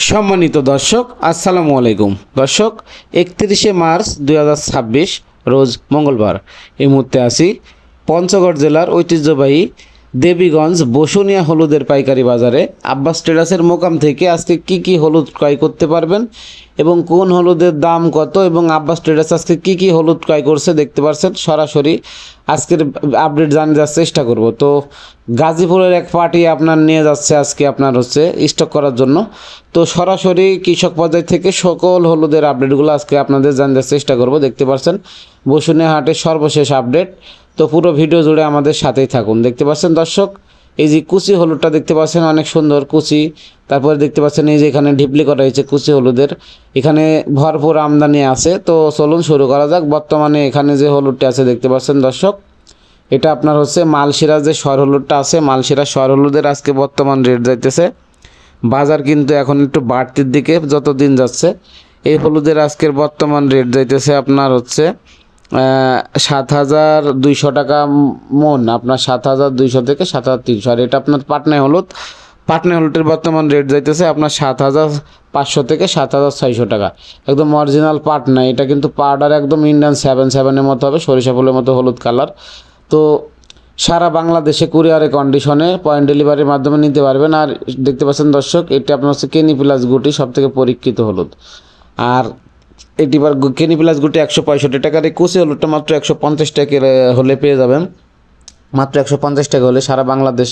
সম্মানিত দর্শক, আসসালামু আলাইকুম। দর্শক, 31শে মার্চ 2026 রোজ মঙ্গলবার। এই মুহূর্তে আছি পঞ্চগড় জেলার ঐতিহ্যবাহী দেবীগঞ্জ বসুনিয়া হলুদের পাইকারি বাজারে। আব্বাস ট্রেডার্সের মোকাম থেকে আজকে কি হলুদ ক্রয় করতে পারবেন এবং কোন হলুদের দাম কত এবং আব্বাস ট্রেডার্স আজকে কি হলুদ ক্রয় করছে দেখতে পাচ্ছেন। সরাসরি আজকের আপডেট জানিয়ে যাওয়ার চেষ্টা করব। তো গাজীপুরের এক পার্টি আপনার নিয়ে যাচ্ছে আজকে আপনার স্টক করার জন্য। তো সরাসরি কৃষক পর্যায় থেকে সকল হলুদের আপডেটগুলো আজকে আপনাদের জানার চেষ্টা করব। দেখতে পাচ্ছেন বসুনিয়া হাটের সর্বশেষ আপডেট। তো পুরো ভিডিও জুড়ে আমাদের সাথেই থাকুন। দেখতে পাচ্ছেন দর্শক, এই যে কুচি হলুদটা দেখতে পাচ্ছেন, অনেক সুন্দর কুচি। তারপরে দেখতে পাচ্ছেন এই যে এখানে ঢিপলি করা হয়েছে কুচি হলুদের, এখানে ভরপুর আমদানি আছে। তো চলুন শুরু করা যাক। বর্তমানে এখানে যে হলুদটা আছে দেখতে পাচ্ছেন দর্শক, এটা আপনার মালশিরা যে সর হলুদটা আছে, মালশিরা সর হলুদের আজকে বর্তমান রেট যাইতেছে। বাজার কিন্তু এখন একটু বাড়তির দিকে যত দিন যাচ্ছে। এই হলুদের আজকের বর্তমান রেট যাইতেছে আপনার 7,200 টাকা মন, আপনার 7,200 থেকে 7,300। আর এটা আপনার পাটনায় হলুদের বর্তমান রেট যাইতেছে আপনার 7,500 থেকে 7,600 টাকা। একদম অরিজিনাল পাটনা, এটা কিন্তু পাউডার একদম ইন্ডিয়ান 7-7-এর মতো হবে, সরিষা ফুলের মতো হলুদ কালার। তো সারা বাংলাদেশে কুরিয়ারে কন্ডিশনে পয়েন্ট ডেলিভারির মাধ্যমে নিতে পারবেন। আর দেখতে পাচ্ছেন দর্শক, এটি আপনার কেনি প্লাস গুটি সবথেকে পরীক্ষিত হলুদ। আর এটি কেনি প্লাস গুটি 165 টাকার। এই কুচি হলুদটা মাত্র 150 টাকা হলে পেয়ে যাবেন। মাত্র 150 টাকা হলে সারা বাংলাদেশ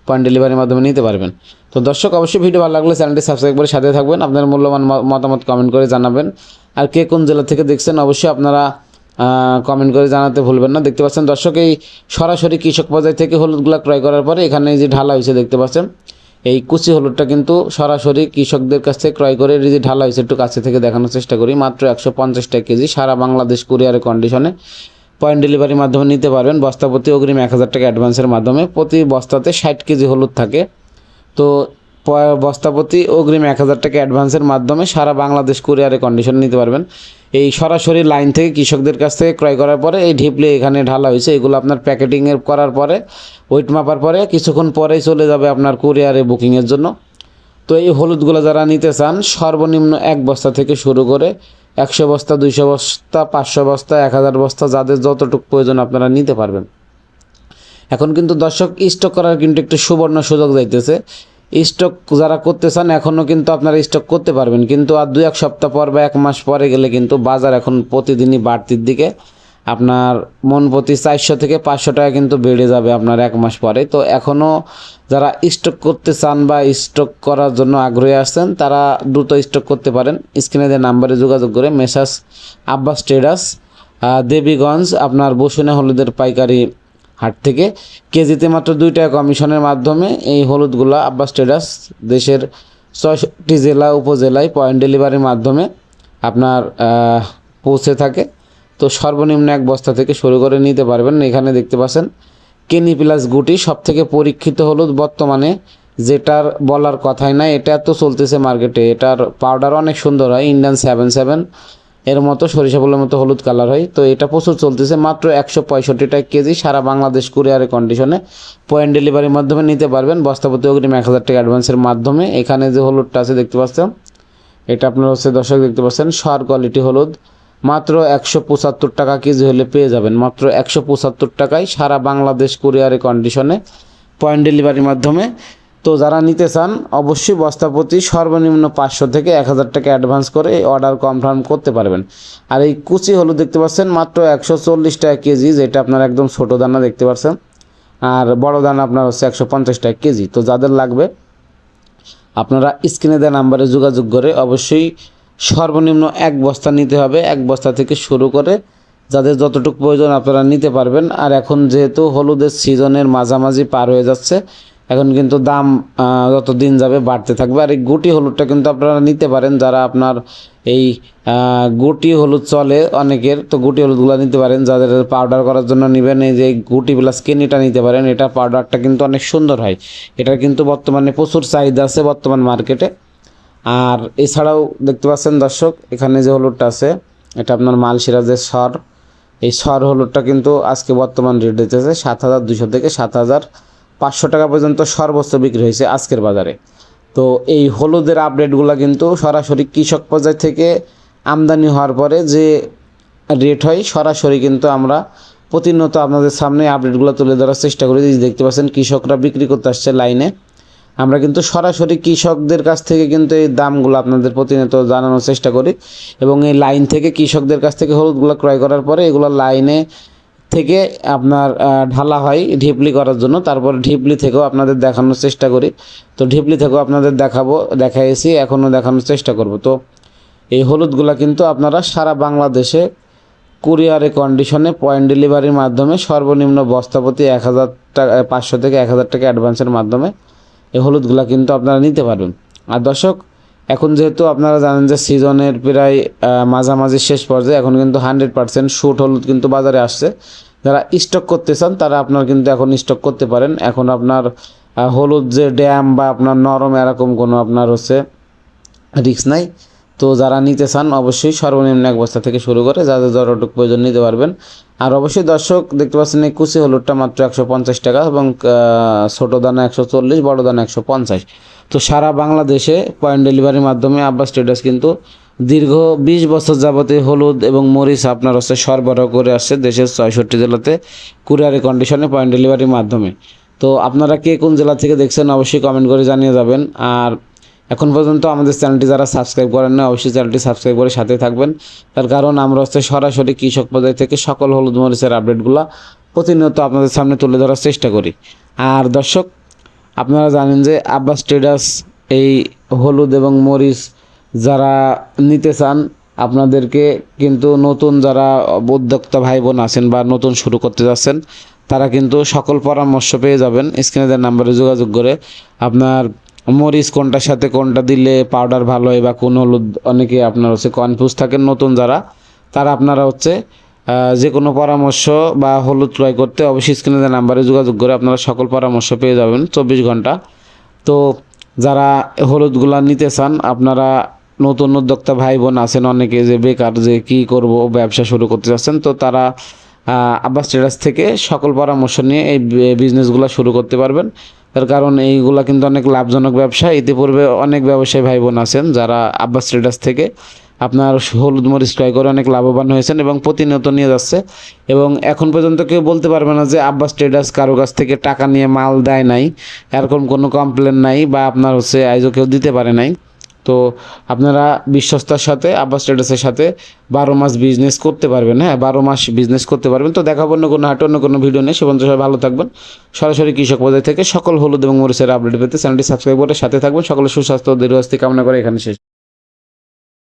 পয়েন্ট ডেলিভারির মাধ্যমে নিতে পারবেন। তো দর্শক, অবশ্যই ভিডিও ভালো লাগলে চ্যানেলটি সাবস্ক্রাইব করে সাথে থাকবেন, আপনার মূল্যবান মতামত কমেন্ট করে জানাবেন। আর কে কোন জেলা থেকে দেখছেন অবশ্যই আপনারা কমেন্ট করে জানাতে ভুলবেন না। দেখতে পাচ্ছেন দর্শক, এই সরাসরি কৃষক পর্যায় থেকে হলুদগুলো ক্রয় করার পরে এখানে যে ঢালা হয়েছে দেখতে পাচ্ছেন, এই কুচি হলুদটা কিন্তু সরাসরি কৃষকদের কাছ থেকে ক্রয় করে এই যে ঢালা হয়েছে, একটু কাছে থেকে দেখানোর চেষ্টা করি। মাত্র 150 টাকা কেজি, সারা বাংলাদেশ কুরিয়ারের কন্ডিশনে পয়েন্ট ডেলিভারির মাধ্যমে নিতে পারবেন। বস্তাপতি অগ্রিম 1,000 টাকা অ্যাডভান্সের মাধ্যমে। প্রতি বস্তাতে 60 কেজি হলুদ থাকে। তো বস্তাপতি অগ্রিম 1,000 টাকা অ্যাডভান্সের মাধ্যমে সারা বাংলাদেশ কুরিয়ারে কন্ডিশন নিতে পারবেন। এই সরাসরি লাইন থেকে কৃষকদের কাছ থেকে ক্রয় করার পরে এই ঢিপলি এখানে ঢালা হয়েছে, এগুলো আপনার প্যাকেটিংয়ের করার পরে ওয়েট মাপার পরে কিছুক্ষণ পরেই চলে যাবে আপনার কুরিয়ারে বুকিংয়ের জন্য। তো এই হলুদগুলো যারা নিতে চান সর্বনিম্ন 1 বস্তা থেকে শুরু করে 100 বস্তা, 200 বস্তা, 500 বস্তা, 1000 বস্তা, যাদের যতটুকু প্রয়োজন আপনারা নিতে পারবেন। এখন কিন্তু দর্শক স্টক করার কিন্তু একটু সুবর্ণ সুযোগ যাইতেছে। স্টক যারা করতে চান এখনও কিন্তু আপনারা স্টক করতে পারবেন, কিন্তু আর 2-1 সপ্তাহ পর বা 1 মাস পরে গেলে কিন্তু বাজার এখন প্রতিদিনই বাড়তির দিকে। আপনার মন প্রতি 400 থেকে 500 টাকা কিন্তু বেড়ে যাবে আপনার 1 মাস পরে। তো এখনও যারা স্টক করতে চান বা স্টক করার জন্য আগ্রহী আসছেন তারা দ্রুত স্টক করতে পারেন। স্ক্রিনে দেওয়া নাম্বারে যোগাযোগ করে মেসার্স আব্বাস ট্রেডার্স দেবীগঞ্জ আপনার বসুনিয়া হলুদের পাইকারি হাট থেকে কেজিতে মাত্র 2 টাকা কমিশনের মাধ্যমে এই হলুদগুলো আব্বাস ট্রেডার্স দেশের 66টি জেলা উপজেলায় পয়েন্ট ডেলিভারির মাধ্যমে আপনার পৌঁছে থাকে। তো সর্বনিম্ন 1 বস্তা থেকে শুরু করে নিতে পারবেন। এখানে দেখতে পাচ্ছেন কেনি প্লাস গুটি সবথেকে পরীক্ষিত হলুদ বর্তমানে, যেটার বলার কথাই নাই। এটা তো চলতেছে মার্কেটে, এটার পাউডার অনেক সুন্দর হয়, ইন্ডিয়ান 7-7 এর মতো সরিষা ফুলের মতো হলুদ কালার হয়। তো এটা প্রচুর চলতেছে, মাত্র 165 টাকা কেজি, সারা বাংলাদেশ কুরিয়ারের কন্ডিশনে পয়েন্ট ডেলিভারির মাধ্যমে নিতে পারবেন। বস্তাপতি অগ্রিম 1000 টাকা অ্যাডভান্সের মাধ্যমে। এখানে যে হলুদটা আছে দেখতে পাচ্ছেন, এটা আপনার দর্শক দেখতে পাচ্ছেন সর কোয়ালিটি হলুদ, মাত্র 175 টাকা কেজি হলে পেয়ে যাবেন। মাত্র 175 টাকায় সারা বাংলাদেশ কুরিয়ারের কন্ডিশনে পয়েন্ট ডেলিভারির মাধ্যমে। তো যারা নিতে চান অবশ্যই বস্তাপতি সর্বনিম্ন 500 থেকে 1000 টাকা অ্যাডভান্স করে অর্ডার কনফার্ম করতে পারবেন। আর এই কুচি হলুদ দেখতে পাচ্ছেন মাত্র 140 টাকা কেজি, যেটা আপনার একদম ছোটো দানা দেখতে পাচ্ছেন। আর বড় দানা আপনার 150 টাকা কেজি। তো যাদের লাগবে আপনারা স্ক্রিনে দেওয়া নাম্বারে যোগাযোগ করে অবশ্যই সর্বনিম্ন 1 বস্তা নিতে হবে। 1 বস্তা থেকে শুরু করে যাদের যতটুকু প্রয়োজন আপনারা নিতে পারবেন। আর এখন যেহেতু হলুদের সিজনের মাঝামাঝি পার হয়ে যাচ্ছে, এখন কিন্তু দাম যত দিন যাবে বাড়তে থাকবে। আর এই গুটি হলুদটা কিন্তু আপনারা নিতে পারেন, যারা আপনার এই গুটি হলুদ চলে অনেকের, তো গুটি হলুদগুলো নিতে পারেন। যাদের পাউডার করার জন্য নেবেন, এই যে গুটি প্লাস কেনিটা নিতে পারেন। এটা পাউডারটা কিন্তু অনেক সুন্দর হয়, এটার কিন্তু বর্তমানে প্রচুর চাহিদা আছে বর্তমান মার্কেটে। আর এছাড়াও দেখতে পাচ্ছেন দর্শক, এখানে যে হলুদটা আছে এটা আপনার মালশিরাজের সর। এই সর হলুদটা কিন্তু আজকে বর্তমান রেট হচ্ছে 7,200 থেকে 7,500 টাকা পর্যন্ত সর্বোচ্চ বিক্রি হয়েছে আজকের বাজারে। তো তো এই হলুদের আপডেটগুলো কিন্তু সরাসরি কৃষক পর্যায় থেকে আমদানি হওয়ার পরে যে রেট হয় সরাসরি কিন্তু আমরা প্রতিনিয়ত আপনাদের সামনে আপডেটগুলো তুলে ধরার চেষ্টা করি। দেখতে পাচ্ছেন কৃষকরা বিক্রি করতে আসছে লাইনে, আমরা কিন্তু সরাসরি কৃষকদের কাছ থেকে কিন্তু এই দামগুলো আপনাদের প্রতিনিয়ত জানানোর চেষ্টা করি এবং এই লাইন থেকে কৃষকদের কাছ থেকে হলুদগুলো ক্রয় করার পরে এগুলো লাইনে থেকে আপনার ঢালা হয় ঢিপলি করার জন্য, তারপর ঢিপলি থেকেও আপনাদের দেখানোর চেষ্টা করি। তো ঢিপলি থেকেও আপনাদের দেখাইছি, এখনও দেখানোর চেষ্টা করব। তো এই হলুদগুলো কিন্তু আপনারা সারা বাংলাদেশে কুরিয়ারে কন্ডিশনে পয়েন্ট ডেলিভারির মাধ্যমে সর্বনিম্ন বস্তাপতি 1,500 থেকে 1,000 টাকা অ্যাডভান্সের মাধ্যমে এই হলুদগুলো কিন্তু আপনারা নিতে পারবেন। আর দর্শক, এখন যেহেতু আপনারা জানেন যে সিজনের প্রায় মাঝামাঝি শেষ পর্যায়ে, এখন কিন্তু 100% শুট হলুদ কিন্তু বাজারে আসছে। যারা স্টক করতে চান তারা আপনার কিন্তু এখন স্টক করতে পারেন। এখন আপনার হলুদ যে ড্যাম বা আপনার নরম এরকম কোনো আপনার হচ্ছে রিস্ক নাই। তো যারা নিতে চান অবশ্যই সর্বনিম্ন 1 বস্তা থেকে শুরু করে যাদের যতটুকু প্রয়োজন নিতে পারবেন। আর অবশ্যই দর্শক দেখতে পাচ্ছেন এই কুচি হলুদটা মাত্র 150 টাকা এবং ছোটো দানা 140, বড় দানা 150। তো সারা বাংলাদেশে পয়েন্ট ডেলিভারির মাধ্যমে আব্বাস ট্রেডার্স কিন্তু দীর্ঘ 20 বছর যাবতে হলুদ এবং মরিচ আপনার হচ্ছে সরবরাহ করে আসছে দেশের 64 জেলাতে কুরিয়ারি কন্ডিশনে পয়েন্ট ডেলিভারির মাধ্যমে। তো আপনারা কে কোন জেলা থেকে দেখছেন অবশ্যই কমেন্ট করে জানিয়ে যাবেন। আর এখন পর্যন্ত আমাদের চ্যানেলটি যারা সাবস্ক্রাইব করেন না অবশ্যই চ্যানেলটি সাবস্ক্রাইব করে সাথে থাকবেন, তার কারণ আমরা হচ্ছে সরাসরি কৃষক পর্যায় থেকে সকল হলুদ মরিচের আপডেটগুলো প্রতিনিয়ত আপনাদের সামনে তুলে ধরার চেষ্টা করি। আর দর্শক, আপনারা জানেন যে আব্বাস ট্রেডার্স এই হলুদ এবং মরিচ যারা নিতে চান আপনাদেরকে কিন্তু নতুন যারা উদ্যোক্তা ভাই বোন আছেন বা নতুন শুরু করতে যাচ্ছেন তারা কিন্তু সকল পরামর্শ পেয়ে যাবেন স্ক্রিনে দেওয়া নাম্বারে যোগাযোগ করে। আপনার মরিচ কোনটার সাথে কোনটা দিলে পাউডার ভালো হয় বা কোন হলুদ, অনেকে আপনার হচ্ছে কনফিউজ থাকেন নতুন যারা, তারা আপনারা হচ্ছে যে কোনো পরামর্শ বা হলুদ ক্রয় করতে অবশ্যই স্ক্রিনে দেওয়া নাম্বারে যোগাযোগ করে আপনারা সকল পরামর্শ পেয়ে যাবেন 24 ঘন্টা। তো যারা হলুদগুলা নিতে চান, আপনারা নতুন উদ্যোক্তা ভাই বোন আছেন অনেকে যে বেকার, যে কি করব ব্যবসা শুরু করতে চাচ্ছেন, তো তারা আব্বাস ট্রেডার্স থেকে সকল পরামর্শ নিয়ে এই বিজনেসগুলো শুরু করতে পারবেন। তার কারণ এইগুলা কিন্তু অনেক লাভজনক ব্যবসা। ইতিপূর্বে অনেক ব্যবসায়ী ভাই বোন আছেন যারা আব্বাস ট্রেডার্স থেকে আপনার হলুদ মরিচ ক্রয় করে অনেক লাভবান হয়েছেন এবং প্রতিনিয়ত নিয়ে যাচ্ছে। এবং এখন পর্যন্ত কেউ বলতে পারবে না যে আব্বাস ট্রেডার্স কারো কাছ থেকে টাকা নিয়ে মাল দেয় নাই, এরকম কোনো কমপ্লেন নাই বা আপনার হচ্ছে আইজও কেউ দিতে পারে নাই। তো আপনারা বিশ্বস্তার সাথে আব্বাস ট্রেডার্সের সাথে 12 মাস বিজনেস করতে পারবেন। হ্যাঁ, 12 মাস বিজনেস করতে পারবেন। তো দেখাবো অন্য কোনো হাটে অন্য কোনো ভিডিও নেই। সে পর্যন্ত সবাই ভালো থাকবেন। সরাসরি কৃষক পর্যায় থেকে সকল হলুদ এবং মরিচের আপডেট পেতে চ্যানেলটি সাবস্ক্রাইব করে সাথে থাকবেন। সকলের সুস্বাস্থ্য ও দীর্ঘায়ু কামনা করে এখানে শেষ।